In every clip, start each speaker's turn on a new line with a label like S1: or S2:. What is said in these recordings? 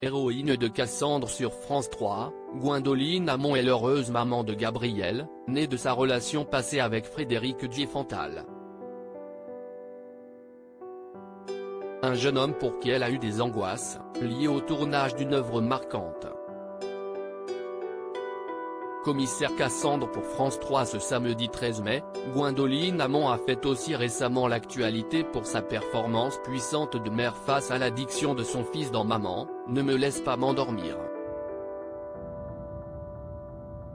S1: Héroïne de Cassandre sur France 3, Gwendoline Amon est l'heureuse maman de Gabriel, née de sa relation passée avec Frédéric Diefenthal. Un jeune homme pour qui elle a eu des angoisses, liées au tournage d'une œuvre marquante. Commissaire Cassandre pour France 3 ce samedi 13 mai, Gwendoline Amon a fait aussi récemment l'actualité pour sa performance puissante de mère face à l'addiction de son fils dans Maman, ne me laisse pas m'endormir.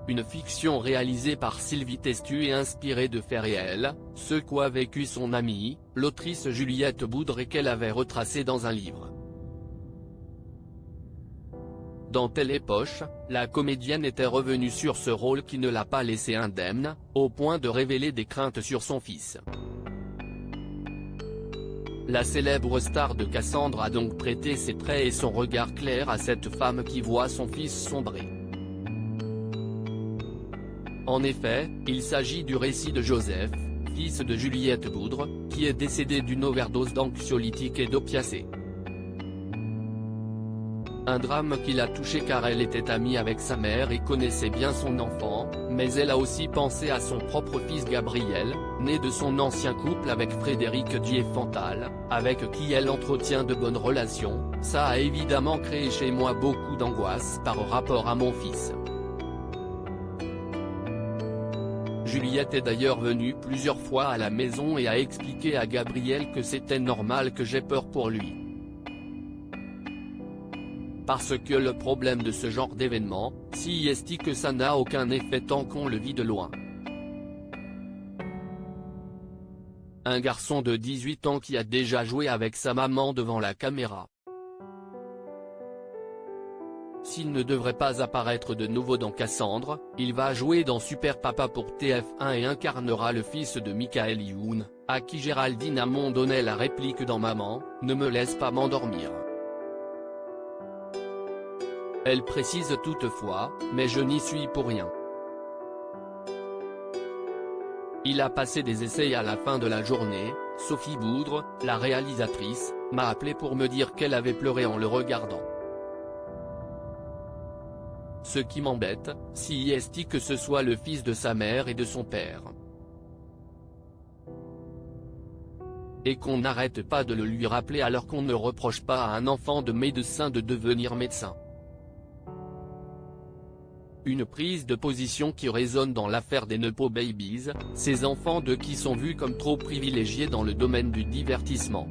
S1: Une fiction réalisée par Sylvie Testu et inspirée de faits réels, ce qu'a vécu son amie, l'autrice Juliette Boudre et qu'elle avait retracé dans un livre. Dans Telle Époche, la comédienne était revenue sur ce rôle qui ne l'a pas laissée indemne, au point de révéler des craintes sur son fils. La célèbre star de Cassandre a donc prêté ses traits et son regard clair à cette femme qui voit son fils sombrer. En effet, il s'agit du récit de Joseph, fils de Juliette Boudre, qui est décédé d'une overdose d'anxiolytiques et d'opiacés. Un drame qui l'a touchée car elle était amie avec sa mère et connaissait bien son enfant, mais elle a aussi pensé à son propre fils Gabriel, né de son ancien couple avec Frédéric Diefenthal, avec qui elle entretient de bonnes relations. Ça a évidemment créé chez moi beaucoup d'angoisse par rapport à mon fils. Juliette est d'ailleurs venue plusieurs fois à la maison et a expliqué à Gabriel que c'était normal que j'ai peur pour lui. Parce que le problème de ce genre d'événement, c'est que ça n'a aucun effet tant qu'on le vit de loin. Un garçon de 18 ans qui a déjà joué avec sa maman devant la caméra. S'il ne devrait pas apparaître de nouveau dans Cassandre, il va jouer dans Super Papa pour TF1 et incarnera le fils de Michael Youn, à qui Géraldine Amon donnait la réplique dans Maman, ne me laisse pas m'endormir. Elle précise toutefois, mais je n'y suis pour rien. Il a passé des essais et à la fin de la journée, Sophie Boudre, la réalisatrice, m'a appelé pour me dire qu'elle avait pleuré en le regardant. Ce qui m'embête, c'est que ce soit le fils de sa mère et de son père. Et qu'on n'arrête pas de le lui rappeler alors qu'on ne reproche pas à un enfant de médecin de devenir médecin. Une prise de position qui résonne dans l'affaire des Nepo Babies, ces enfants de qui sont vus comme trop privilégiés dans le domaine du divertissement.